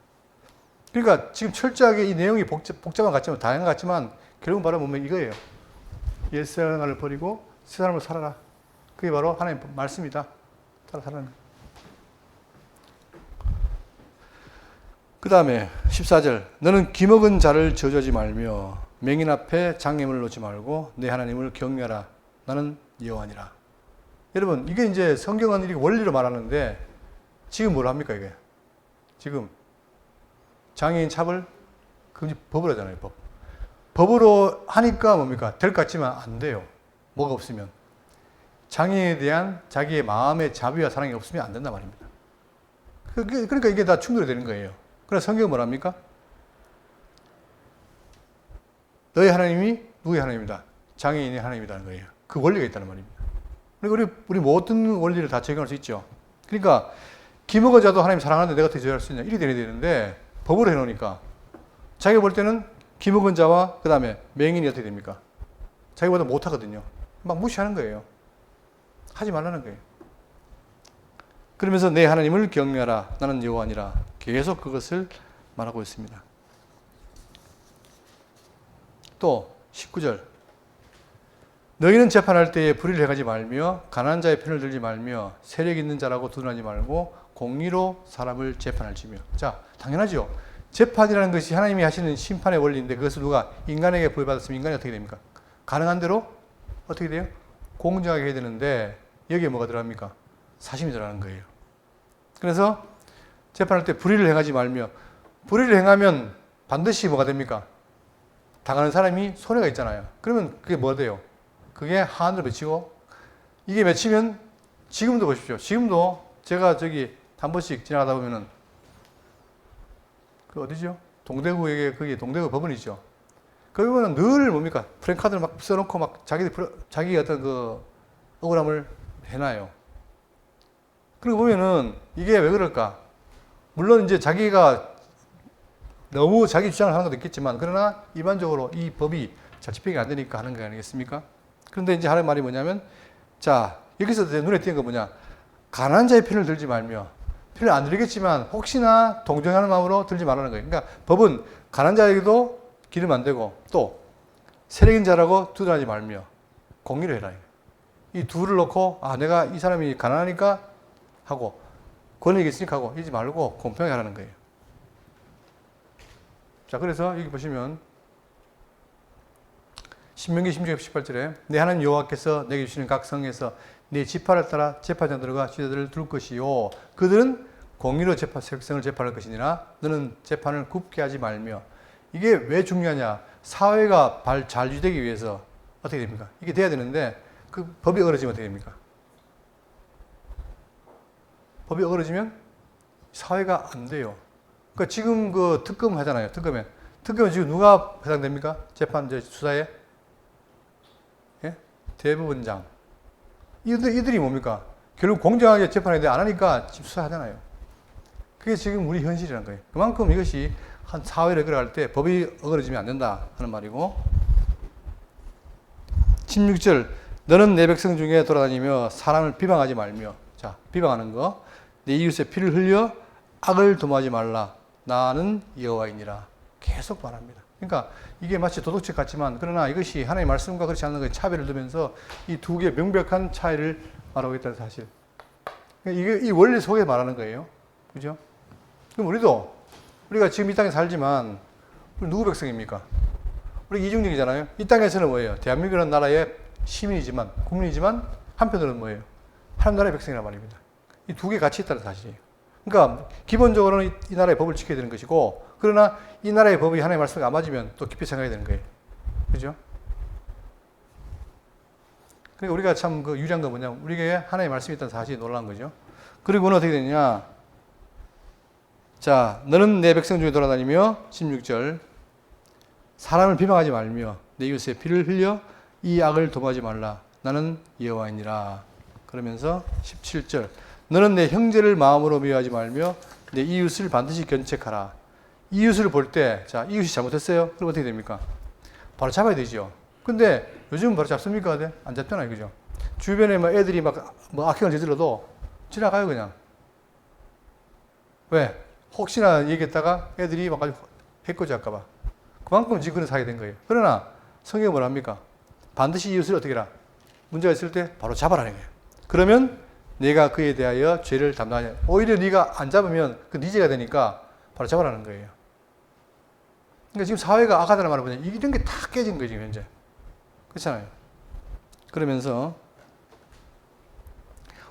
그러니까 지금 철저하게 이 내용이 복잡한 것 같지만, 다양한 것 같지만, 결국은 바로 보면 이거예요. 옛생활을 버리고 새 사람을 살아라. 그게 바로 하나님 말씀이다. 살아라. 그 다음에 14절. 너는 기먹은 자를 저주하지 말며 맹인 앞에 장애물을 놓지 말고 내 하나님을 경외하라. 나는 여호와니라. 여러분, 이게 이제 성경은 이렇게 원리로 말하는데 지금 뭘 합니까, 이게? 지금 장애인 차별 금지 법을 하잖아요, 법. 법으로 하니까 뭡니까? 될 것 같지만 안 돼요. 뭐가 없으면. 장애에 대한 자기의 마음의 자비와 사랑이 없으면 안 된단 말입니다. 그러니까 이게 다 충돌이 되는 거예요. 그래서 성경은 뭐랍니까? 너희 하나님이 누구의 하나님이다? 장애인의 하나님이라는 거예요. 그 원리가 있다는 말입니다. 그러니까 우리 모든 원리를 다 적용할 수 있죠. 그러니까 기먹은 자도 하나님 사랑하는데 내가 어떻게 저해할 수 있냐? 이리 되는데 법으로 해놓으니까 자기가 볼 때는 기먹은 자와 그 다음에 맹인이 어떻게 됩니까? 자기보다 못하거든요. 막 무시하는 거예요. 하지 말라는 거예요. 그러면서 내 하나님을 경외하라. 나는 여호와니라. 계속 그것을 말하고 있습니다. 또 19절. 너희는 재판할 때에 불의를 행하지 말며 가난한 자의 편을 들지 말며 세력 있는 자라고 두둔하지 말고 공의로 사람을 재판할지며. 자, 당연하죠. 재판이라는 것이 하나님이 하시는 심판의 원리인데 그것을 누가 인간에게 부여받았으면 인간이 어떻게 됩니까? 가능한 대로 어떻게 돼요? 공정하게 해야 되는데 여기에 뭐가 들어갑니까? 사심이 들어가는 거예요. 그래서 재판할 때 불의를 행하지 말며, 불의를 행하면 반드시 뭐가 됩니까? 당하는 사람이 손해가 있잖아요. 그러면 그게 뭐가 돼요? 그게 하늘로 맺히고, 이게 맺히면 지금도 보십시오. 지금도 제가 저기 한 번씩 지나가다 보면은 그 어디죠? 동대구에 거기 동대구 법원이죠. 거기 보면 늘 뭡니까? 프랜카드를 막 써놓고 막 자기 어떤 그 억울함을 해놔요. 그리고 보면은 이게 왜 그럴까? 물론 이제 자기가 너무 자기 주장을 하는 것도 있겠지만, 그러나 일반적으로 이 법이 잘 집행이 안 되니까 하는 거 아니겠습니까? 그런데 이제 하는 말이 뭐냐면, 자, 여기서 눈에 띄는 거 뭐냐? 가난한 자의 편을 들지 말며, 편을 안 들겠지만 혹시나 동정하는 마음으로 들지 말라는 거예요. 그러니까 법은 가난한 자에게도 기르면 안 되고, 또 세력인 자라고 두둔하지 말며 공의를 해라. 이 둘을 놓고, 아, 내가 이 사람이 가난하니까 하고 권력이 있으니까 하고 이러지 말고 공평하게 하라는 거예요. 자, 그래서 여기 보시면 신명기 16장 18절에 내 하나님 여호와께서 내게 주시는 각 성에서 네 지파를 따라 재판장들과 지도자들을 둘 것이요 그들은 공의로 백성을 재판할 것이니라 너는 재판을 굽게 하지 말며. 이게 왜 중요하냐? 사회가 잘 유지되기 위해서 어떻게 됩니까? 이게 돼야 되는데 그 법이 어그러지면 어떻게 됩니까? 법이 어그러지면 사회가 안 돼요. 그러니까 지금 그 특검 하잖아요. 특검은 지금 누가 해당됩니까? 재판 수사에? 예? 대법원장. 이들이 뭡니까? 결국 공정하게 재판해야 돼. 안 하니까 지금 수사하잖아요. 그게 지금 우리 현실이라는 거예요. 그만큼 이것이 한 사회를 끌어갈 때 법이 어그러지면 안 된다 하는 말이고. 16절 너는 내 백성 중에 돌아다니며 사람을 비방하지 말며. 자, 비방하는 거. 내 이웃의 피를 흘려 악을 도모하지 말라. 나는 여호와이니라. 계속 말합니다. 그러니까 이게 마치 도덕책 같지만 그러나 이것이 하나님의 말씀과 그렇지 않은 것의 차별을 두면서 이 두 개의 명백한 차이를 말하고 있다는 사실. 이게 이 원리 속에 말하는 거예요. 그죠? 그럼 우리가 지금 이 땅에 살지만 우리 누구 백성입니까? 우리 이중적이잖아요. 이 땅에서는 뭐예요? 대한민국이라는 나라의 시민이지만 국민이지만 한편으로는 뭐예요? 하나님 나라의 백성이란 말입니다. 이 두 개 같이 있다는 사실이에요. 그러니까 기본적으로는 이 나라의 법을 지켜야 되는 것이고, 그러나 이 나라의 법이 하나님의 말씀과 안 맞으면 또 깊이 생각해야 되는 거예요. 그죠? 그러니까 우리가 참 그 유리한 건 뭐냐면 우리에게 하나님의 말씀이 있다는 사실이 놀라운 거죠. 그리고는 어떻게 되느냐? 자, 너는 내 백성 중에 돌아다니며 16절 사람을 비방하지 말며 내 이웃의 피를 흘려 이 악을 도모하지 말라. 나는 여호와이니라. 그러면서 17절 너는 내 형제를 마음으로 미워하지 말며 내 이웃을 반드시 견책하라. 이웃을 볼 때, 자, 이웃이 잘못했어요? 그럼 어떻게 됩니까? 바로 잡아야 되죠. 근데 요즘은 바로 잡습니까? 안 잡잖아요. 그죠? 주변에 뭐 애들이 막 악행을 저질러도 지나가요, 그냥. 왜? 혹시나 얘기했다가 애들이 와가지고 해코지 할까봐. 그만큼 지구는 사게 된 거예요. 그러나 성경은 뭐라 합니까? 반드시 이웃을 어떻게 해라? 문제가 있을 때 바로 잡아라는 거예요. 그러면 내가 그에 대하여 죄를 담당하냐. 오히려 네가 안 잡으면 그 네 죄가 되니까 바로 잡아라는 거예요. 그러니까 지금 사회가 악하다는 말은 뭐냐. 이런 게 다 깨진 거예요, 지금 현재. 그렇잖아요. 그러면서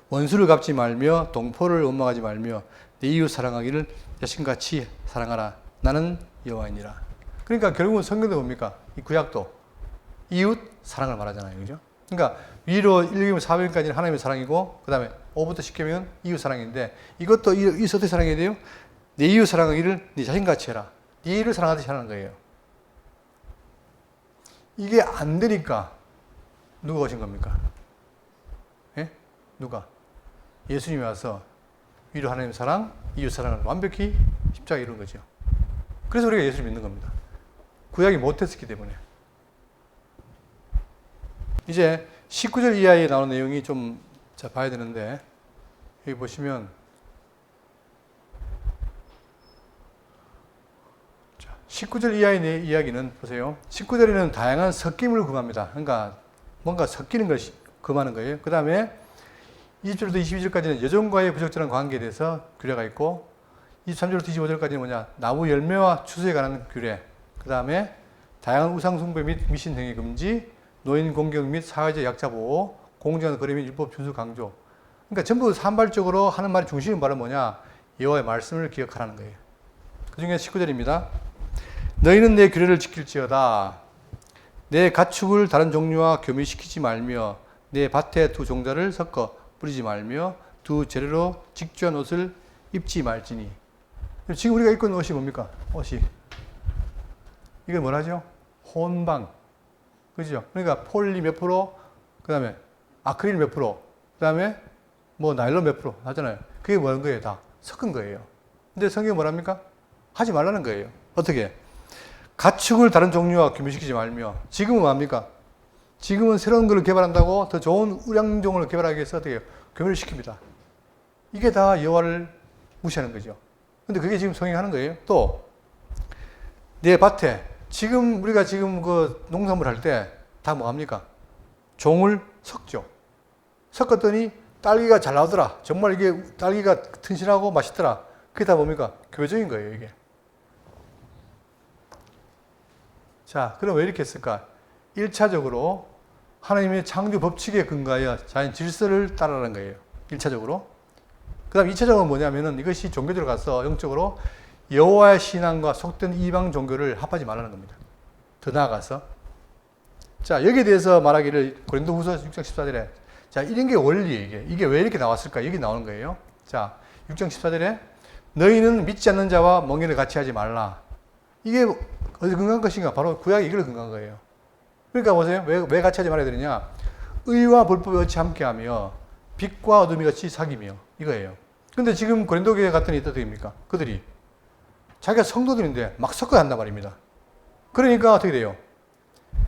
원수를 갚지 말며 동포를 원망하지 말며 내 이웃 사랑하기를 자신같이 사랑하라. 나는 여호와이니라. 그러니까 결국은 성경도 뭡니까? 이 구약도 이웃 사랑을 말하잖아요. 그죠? 그러니까 위로 1기면 400까지는 하나님의 사랑이고 그 다음에 5부터 10개면 이웃 사랑인데 이것도 이웃 어떻게 사랑해야 돼요? 내 이웃 사랑하기를 네 자신같이 해라. 네 이웃을 사랑하듯이 하는 거예요. 이게 안 되니까 누가 오신 겁니까? 예? 누가? 예수님이 와서 위로 하나님 사랑, 이웃 사랑을 완벽히 십자가에 이룬 거죠. 그래서 우리가 예수를 믿는 겁니다. 구약이 못했기 때문에. 이제 19절 이하에 나오는 내용이 좀 봐야 되는데 여기 보시면 19절 이하의 이야기는 보세요. 19절에는 다양한 섞임을 금합니다. 그러니까 뭔가 섞이는 걸 금하는 거예요. 그 다음에 20절부터 22절까지는 여종과의 부적절한 관계에 대해서 규례가 있고 23절부터 25절까지는 뭐냐? 나무 열매와 추수에 관한 규례. 그 다음에 다양한 우상 숭배 및 미신 등의 금지, 노인 공격 및 사회적 약자 보호, 공정한 거래 및 율법 준수 강조. 그러니까 전부 산발적으로 하는 말의 중심은 바로 뭐냐? 여호와의 말씀을 기억하라는 거예요. 그 중에 19절입니다. 너희는 내 규례를 지킬지어다. 내 가축을 다른 종류와 교미시키지 말며 내 밭에 두 종자를 섞어 뿌리지 말며 두 재료로 직주한 옷을 입지 말지니. 지금 우리가 입고 있는 옷이 뭡니까? 옷이. 이걸 뭐라 하죠? 혼방. 그죠? 그러니까 폴리 몇 프로, 그 다음에 아크릴 몇 프로, 그 다음에 뭐 나일론 몇 프로 하잖아요. 그게 뭐는 거예요? 다 섞은 거예요. 근데 성경이 뭐랍니까? 하지 말라는 거예요. 어떻게? 가축을 다른 종류와 교미시키지 말며. 지금은 뭡니까? 지금은 새로운 걸 개발한다고 더 좋은 우량종을 개발하기 위해서 어떻게 해요? 교미를 시킵니다. 이게 다 여호와를 무시하는 거죠. 근데 그게 지금 성경이 하는 거예요. 또 내 밭에 지금 우리가 지금 그 농산물 할 때 다 뭐 합니까? 종을 섞죠. 섞었더니 딸기가 잘 나오더라. 정말 이게 딸기가 튼실하고 맛있더라. 그게 다 뭡니까? 교회적인 거예요, 이게. 자, 그럼 왜 이렇게 했을까? 1차적으로 하나님의 창조 법칙에 근거하여 자연 질서를 따르라는 거예요. 1차적으로. 그 다음 2차적으로 뭐냐면은 이것이 종교적으로 가서 영적으로 여호와의 신앙과 속된 이방 종교를 합하지 말라는 겁니다. 더 나아가서. 자, 여기에 대해서 말하기를 고린도후서 6장 14절에 자, 이런 게 원리예요, 이게 왜 이렇게 나왔을까? 여기 나오는 거예요. 자, 6장 14절에 너희는 믿지 않는 자와 멍에를 같이 하지 말라. 이게 어디 근거한 것인가? 바로 구약이 이걸 근거한 거예요. 그러니까 보세요. 왜 같이 하지 말아야 되느냐? 의와 불법이 같이 함께하며 빛과 어둠이 같이 사귀며 이거예요. 근데 지금 고린도 교회 같은 어떻게 됩니까? 그들이 자기가 성도들인데 막 섞어 한단 말입니다. 그러니까 어떻게 돼요?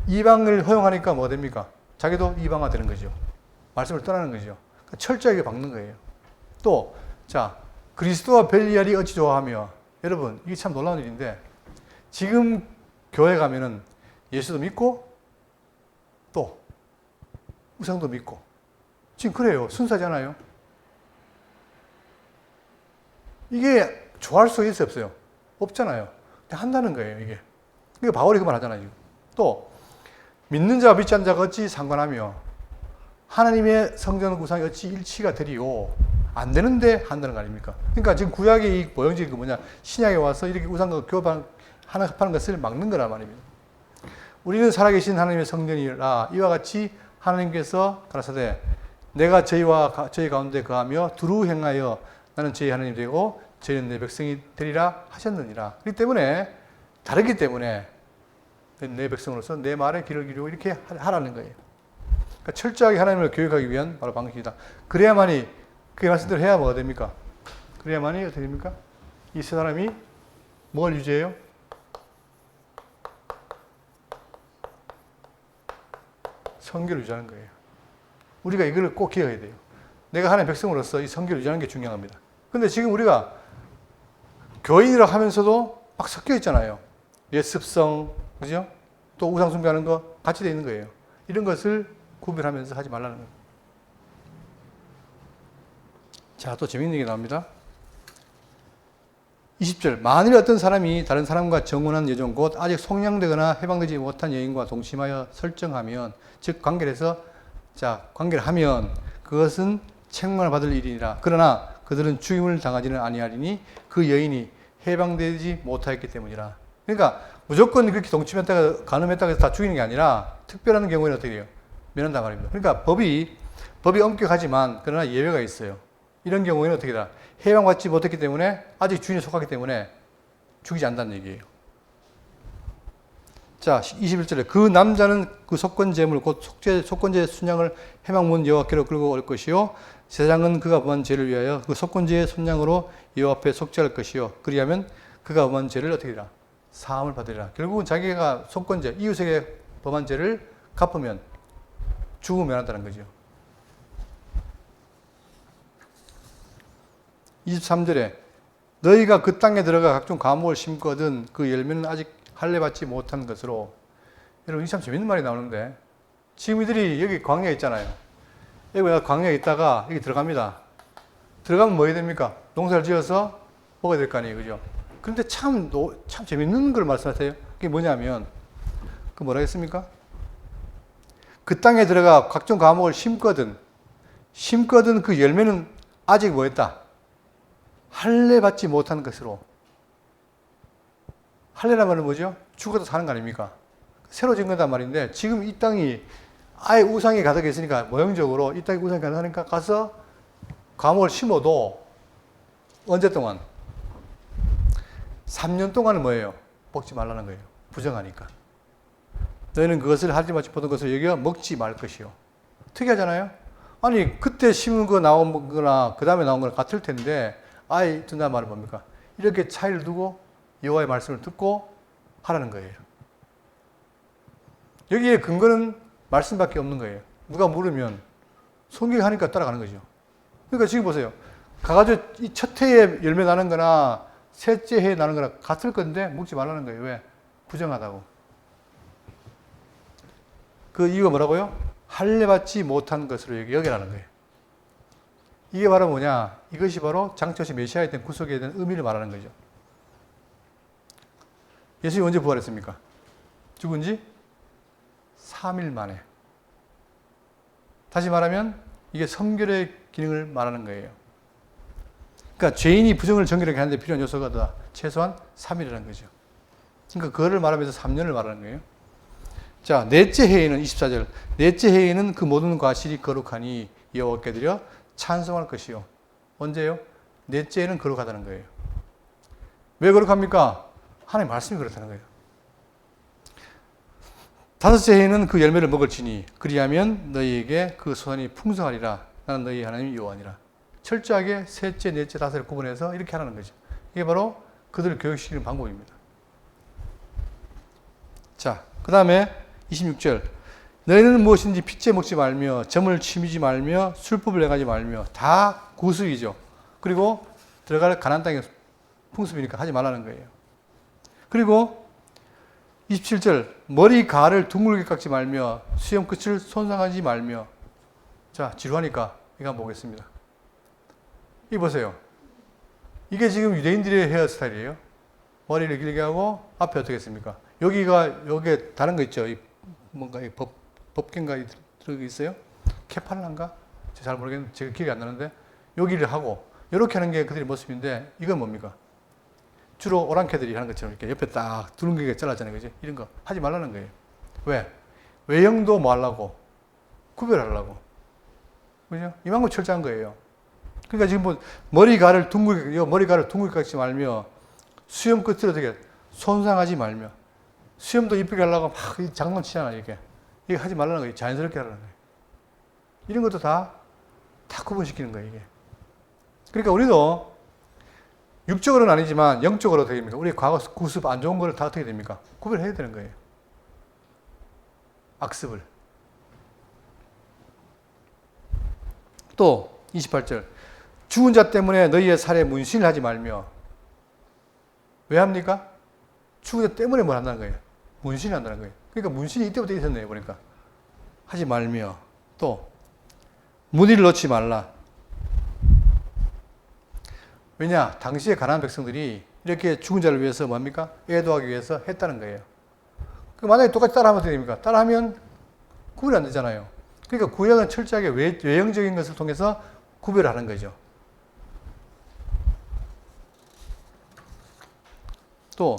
이방을 허용하니까 뭐가 됩니까? 자기도 이방화 되는 거죠. 말씀을 떠나는 거죠. 그러니까 철저하게 박는 거예요. 또, 자, 그리스도와 벨리알이 어찌 좋아하며 여러분, 이게 참 놀라운 일인데 지금 교회 가면은 예수도 믿고 또 우상도 믿고 지금 그래요. 순수하잖아요. 이게 좋아할 수 있어요, 없어요? 없잖아요. 근데 한다는 거예요, 이게. 그러니까 바울이 그 말 하잖아요, 지금. 또 믿는 자와 믿지 않는 자가 어찌 상관하며 하나님의 성전 구상이 어찌 일치가 되리요. 안 되는데 한다는 거 아닙니까? 그러니까 지금 구약의 이 모형적인 그 뭐냐, 신약에 와서 이렇게 우상과 교합하는 것을 막는 거란 말입니다. 우리는 살아계신 하나님의 성전이라 이와 같이 하나님께서 가라사대 내가 저희와 저희 가운데 거하며 두루 행하여 나는 저희 하나님 되고 저희는 내 백성이 되리라 하셨느니라. 그렇기 때문에 다르기 때문에 내 백성으로서 내 말에 귀를 기울이고 이렇게 하라는 거예요. 그러니까 철저하게 하나님을 교육하기 위한 바로 방식이다. 그래야만이 그 말씀대로 해야 뭐가 됩니까? 그래야만이 어떻게 됩니까? 이 세 사람이 뭘 유지해요? 성결을 유지하는 거예요. 우리가 이걸 꼭 기억해야 돼요. 내가 하나님의 백성으로서 이 성결을 유지하는 게 중요합니다. 근데 지금 우리가 교인이라 하면서도 막 섞여 있잖아요. 예습성, 그죠? 또 우상 숭배하는 거 같이 돼 있는 거예요. 이런 것을 구별하면서 하지 말라는 거예요. 자, 또 재밌는 게 나옵니다. 20절. 만일 어떤 사람이 다른 사람과 정혼한 여종, 곧 아직 속량되거나 해방되지 못한 여인과 동침하여 설정하면, 즉 관계를 해서, 자, 관계를 하면 그것은 책망을 받을 일이니라. 그러나 그들은 죽임을 당하지는 아니하리니 그 여인이 해방되지 못하였기 때문이라. 그러니까 무조건 그렇게 동침했다가 간음했다가 해서 다 죽이는 게 아니라 특별한 경우에는 어떻게 해요? 면한단 말입니다. 그러니까 법이 엄격하지만 그러나 예외가 있어요. 이런 경우에는 어떻게 다 해방받지 못했기 때문에 아직 주인에 속하기 때문에 죽이지 않는다는 얘기예요. 자, 21절에 그 남자는 그 속건 제물 곧 속건제의 순양을 해방문 여호와께로 끌고 올 것이요 제사장은 그가 범한 죄를 위하여 그 속건제의 순양으로 여호와 앞에 속죄할 것이요 그리하면 그가 범한 죄를 어떻게 되라? 사함을 받으리라. 결국은 자기가 속건제, 이웃에게 범한 죄를 갚으면 죽음을 면한다는 거죠. 23절에 너희가 그 땅에 들어가 각종 과목을 심거든 그 열매는 아직 할례 받지 못한 것으로. 여러분, 이게 참 재밌는 말이 나오는데 지금 이들이 여기 광야에 있잖아요. 여기 광야에 있다가 여기 들어갑니다. 들어가면 뭐 해야 됩니까? 농사를 지어서 먹어야 될 거 아니에요. 그죠? 그런데 참 재밌는 걸 말씀하세요. 그게 뭐냐면 그 뭐라 했습니까? 그 땅에 들어가 각종 과목을 심거든 그 열매는 아직 뭐 했다? 할례 받지 못한 것으로. 할례란 말은 뭐죠? 죽어도 사는 거 아닙니까? 새로 지은 거단 말인데 지금 이 땅이 아예 우상이 가득했으니까 모형적으로 이 땅이 우상이 가득하니까 가서 과목을 심어도 언제 동안? 3년 동안은 뭐예요? 먹지 말라는 거예요. 부정하니까. 너희는 그것을 하지 마치 보던 것을 여겨 먹지 말 것이요. 특이하잖아요? 아니 그때 심은 거 나온 거나 그 다음에 나온 거랑 같을 텐데 아예 든다는 말은 뭡니까? 이렇게 차이를 두고 여호와의 말씀을 듣고 하라는 거예요. 여기에 근거는 말씀밖에 없는 거예요. 누가 물으면 성경이 하니까 따라가는 거죠. 그러니까 지금 보세요. 가가지고 이 첫 해에 열매 나는 거나 셋째 해에 나는 거나 같을 건데 먹지 말라는 거예요. 왜? 부정하다고. 그 이유가 뭐라고요? 할례 받지 못한 것으로 여기라는 거예요. 이게 바로 뭐냐? 이것이 바로 장초시 메시아에 대한 구속에 대한 의미를 말하는 거죠. 예수님이 언제 부활했습니까? 죽은 지 3일 만에. 다시 말하면 이게 성결의 기능을 말하는 거예요. 그러니까 죄인이 부정을 정결하게 하는데 필요한 요소가 다 최소한 3일이라는 거죠. 그러니까 그거를 말하면서 3년을 말하는 거예요. 자, 넷째 해에는 24절. 넷째 해에는 그 모든 과실이 거룩하니 여호와께 드려 찬송할 것이요. 언제요? 넷째에는 거룩하다는 거예요. 왜 거룩합니까? 하나님 말씀이 그렇다는 거예요. 다섯째 해에는 그 열매를 먹을지니 그리하면 너희에게 그 소산이 풍성하리라. 나는 너희 하나님 여호와니라. 철저하게 셋째, 넷째, 다섯을 구분해서 이렇게 하라는 거죠. 이게 바로 그들을 교육시키는 방법입니다. 자, 그 다음에 26절. 너희는 무엇인지 핏째 먹지 말며 점을 치미지 말며 술법을 행하지 말며 다 구습이죠. 그리고 들어갈 가나안 땅의 풍습이니까 하지 말라는 거예요. 그리고 27절. 머리가를 둥글게 깎지 말며 수염 끝을 손상하지 말며. 자, 지루하니까 이거 한번 보겠습니다. 이 보세요. 이게 지금 유대인들의 헤어스타일이에요. 머리를 길게 하고 앞에 어떻게 했습니까? 여기에 다른 거 있죠. 뭔가 법견가 들어가 있어요? 케팔란가? 제가 잘 모르겠는데 제가 기억이 안 나는데 여기를 하고 이렇게 하는 게 그들의 모습인데 이건 뭡니까? 주로 오랑캐들이 하는 것처럼 이렇게 옆에 딱 두른기게 잘라잖아요. 그지? 이런 거 하지 말라는 거예요. 왜? 외형도 뭐 하려고? 구별하려고. 그죠? 이만큼 철저한 거예요. 그러니까 지금 뭐 머리가를 둥글게 깎지 말며 수염 끝을 어떻게 손상하지 말며 수염도 이쁘게 하려고 막 장난치잖아요. 이게 하지 말라는 거예요. 자연스럽게 하라는 거예요. 이런 것도 다 구분시키는 거예요. 이게. 그러니까 우리도 육적으로는 아니지만 영적으로 어떻게 됩니까? 우리 과거 구습 안 좋은 거를 다 어떻게 됩니까? 구별해야 되는 거예요. 악습을. 또 28절. 죽은 자 때문에 너희의 살에 문신을 하지 말며. 왜 합니까? 죽은 자 때문에 뭘 한다는 거예요. 문신이 한다는 거예요. 그러니까 문신이 이때부터 있었네요. 보니까. 하지 말며 또 무리를 넣지 말라. 왜냐? 당시에 가난한 백성들이 이렇게 죽은 자를 위해서 뭡니까? 애도하기 위해서 했다는 거예요. 만약에 똑같이 따라하면 어떻게 됩니까? 따라하면 구별이 안 되잖아요. 그러니까 구약은 철저하게 외형적인 것을 통해서 구별을 하는 거죠. 또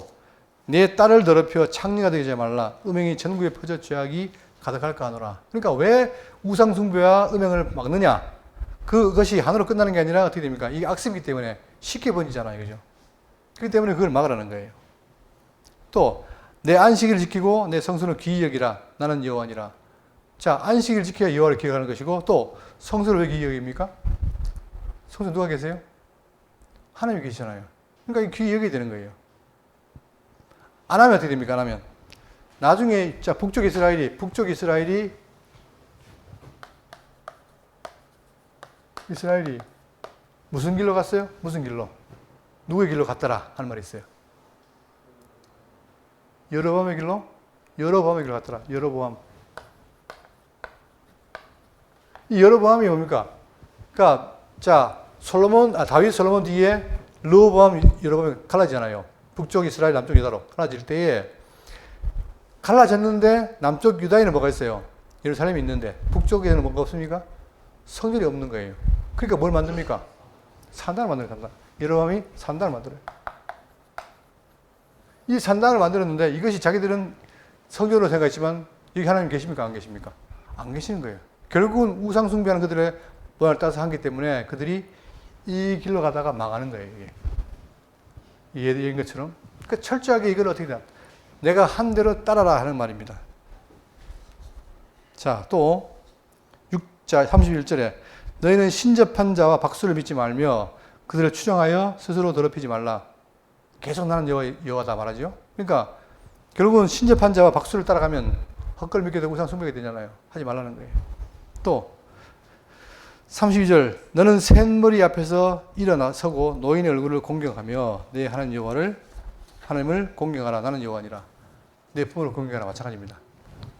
내 딸을 더럽혀 창리가 되지 말라. 음행이 전국에 퍼져 죄악이 가득할까 하노라. 그러니까 왜 우상 숭배와 음행을 막느냐? 그것이 한으로 끝나는 게 아니라 어떻게 됩니까? 이게 악습이기 때문에 쉽게 번지잖아요. 그죠? 그렇기 때문에 그걸 막으라는 거예요. 또 내 안식일을 지키고 내 성수는 귀히 여기라. 나는 여호와니라. 자, 안식일을 지켜야 여호와를 기억하는 것이고 또 성수를 왜 귀히 여깁니까? 성수 누가 계세요? 하나님이 계시잖아요. 그러니까 귀히 여겨야 되는 거예요. 안 하면 어떻게 됩니까? 안 하면 나중에 자 북쪽 이스라엘이 무슨 길로 갔어요? 무슨 길로? 누구의 길로 갔더라 하는 말이 있어요. 여로보암의 길로? 여로보암의 길로 갔더라. 여로보암. 이 여로보암이 뭡니까? 그러니까 자 다윗 솔로몬 뒤에 르호보암 여로보암이 갈라지잖아요. 북쪽 이스라엘, 남쪽 유다로 갈라질 때에 갈라졌는데 남쪽 유다에는 뭐가 있어요? 예루살렘이 있는데 북쪽에는 뭔가 없습니까? 성전이 없는 거예요. 그러니까 뭘 만듭니까? 산당을 만들어 산당. 여로보암이 산당을 만들어요. 이 산당을 만들었는데 이것이 자기들은 성전으로 생각했지만 여기 하나님 계십니까? 안 계십니까? 안 계시는 거예요. 결국은 우상 숭배하는 그들의 문화를 따라서 한기 때문에 그들이 이 길로 가다가 망하는 거예요. 이해된 것처럼. 그러니까 철저하게 이걸 어떻게 되나? 내가 한 대로 따라라 하는 말입니다. 자, 또 31절에 너희는 신접한 자와 박수를 믿지 말며 그들을 추정하여 스스로 더럽히지 말라. 계속 나는 여호와다 말하죠. 그러니까 결국은 신접한 자와 박수를 따라가면 헛걸 믿게 되고 우상 숭배가 되잖아요. 하지 말라는 거예요. 또 32절 너는 샌머리 앞에서 일어나서고 노인의 얼굴을 공경하며 내 하나님 여호와를 하나님을 공경하라. 나는 여호와니라. 내 부모를 공경하라. 마찬가지입니다.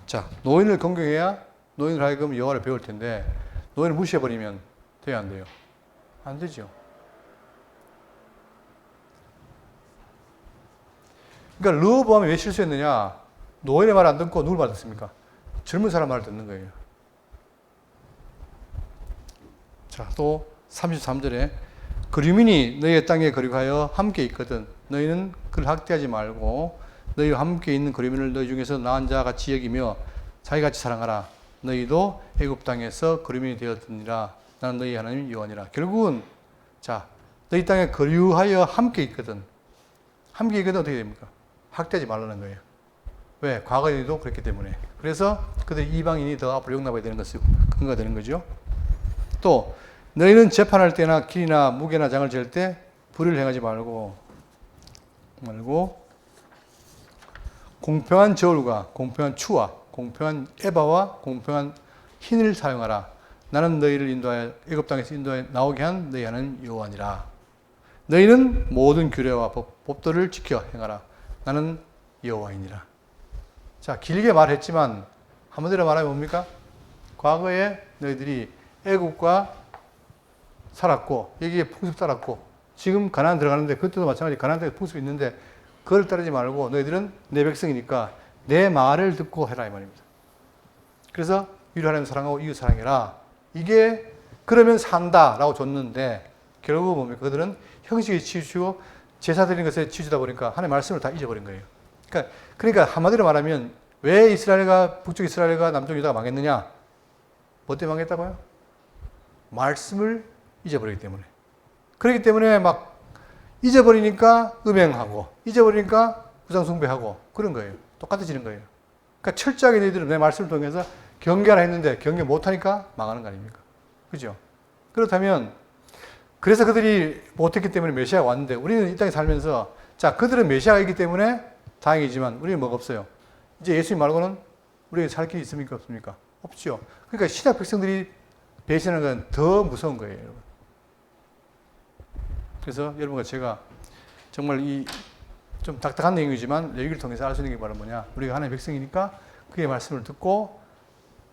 자, 노인을 공경해야 노인을 하여금 여호와를 배울 텐데 노인을 무시해버리면 돼요, 안 돼요? 안 되죠. 그러니까 르호보암이 왜 실수했느냐? 노인의 말 안 듣고 누굴 말 듣습니까? 젊은 사람 말을 듣는 거예요. 자, 또 33절에 그류민이 너희의 땅에 거류하여 함께 있거든 너희는 그를 학대하지 말고 너희와 함께 있는 그류민을 너희 중에서 나은 자와 같이 여기며 자기같이 사랑하라. 너희도 애굽 땅에서 그류민이 되었느니라. 나는 너희 하나님 여호와니라. 결국은 자 너희 땅에 거류하여 함께 있거든. 함께 있거든 어떻게 됩니까? 학대하지 말라는 거예요. 왜? 과거에도 그랬기 때문에. 그래서 그들이 이방인이 더 앞으로 용납해야 되는 것이 근거가 되는 거죠. 또 너희는 재판할 때나 길이나 무게나 장을 잴 때 불의를 행하지 말고 공평한 저울과 공평한 추와 공평한 에바와 공평한 흰을 사용하라. 나는 너희를 인도하여 애굽 땅에서 인도하여 나오게 한 너희 하나님 여호와니라. 너희는 모든 규례와 법도를 지켜 행하라. 나는 여호와이니라. 자, 길게 말했지만 한마디로 말하면 뭡니까? 과거에 너희들이 애굽과 살았고 여기에 풍습 따랐고 지금 가나안 들어가는데 그때도 마찬가지 가나안 땅에 풍습이 있는데 그걸 따르지 말고 너희들은 내 백성이니까 내 말을 듣고 해라 이 말입니다. 그래서 이를 하나님 사랑하고 이웃 사랑해라. 이게 그러면 산다라고 줬는데 결국 뭡니까? 그들은 형식에 치우치고 제사 드리는 것에 치우치다 보니까 하나님의 말씀을 다 잊어버린 거예요. 그러니까 한마디로 말하면 왜 북쪽 이스라엘과 남쪽 유다가 망했느냐? 뭐 때문에 망했다고요? 말씀을 잊어버리기 때문에. 그렇기 때문에 막 잊어버리니까 음행하고 잊어버리니까 우상숭배하고 그런 거예요. 똑같아지는 거예요. 그러니까 철저하게 너희들은 내 말씀을 통해서 경계하라 했는데 경계 못하니까 망하는 거 아닙니까? 그죠? 그렇다면 그래서 그들이 못했기 때문에 메시아가 왔는데 우리는 이 땅에 살면서 자 그들은 메시아가 있기 때문에 다행이지만 우리는 뭐가 없어요. 이제 예수님 말고는 우리에게 살 길이 있습니까? 없습니까? 없죠. 그러니까 신약 백성들이 배신하는 건 더 무서운 거예요. 여러분. 그래서 여러분과 제가 정말 이 좀 딱딱한 내용이지만 레위기를 통해서 알 수 있는 게 바로 뭐냐? 우리가 하나님의 백성이니까 그의 말씀을 듣고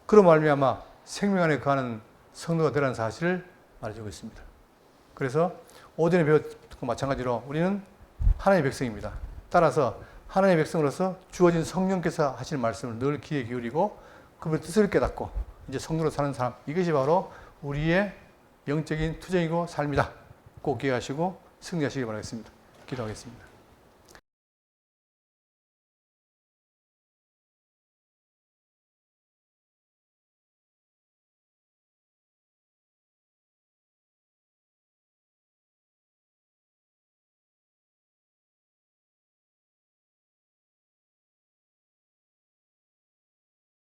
그로 말미암아 생명 안에 거하는 성도가 되라는 사실을 말해주고 있습니다. 그래서 오전에 배웠던 것 마찬가지로 우리는 하나님의 백성입니다. 따라서 하나님의 백성으로서 주어진 성령께서 하시는 말씀을 늘 귀에 기울이고 그분의 뜻을 깨닫고 이제 성도로 사는 삶, 이것이 바로 우리의 영적인 투쟁이고 삶이다. 꼭 기억하시고 승리하시기 바라겠습니다. 기도하겠습니다.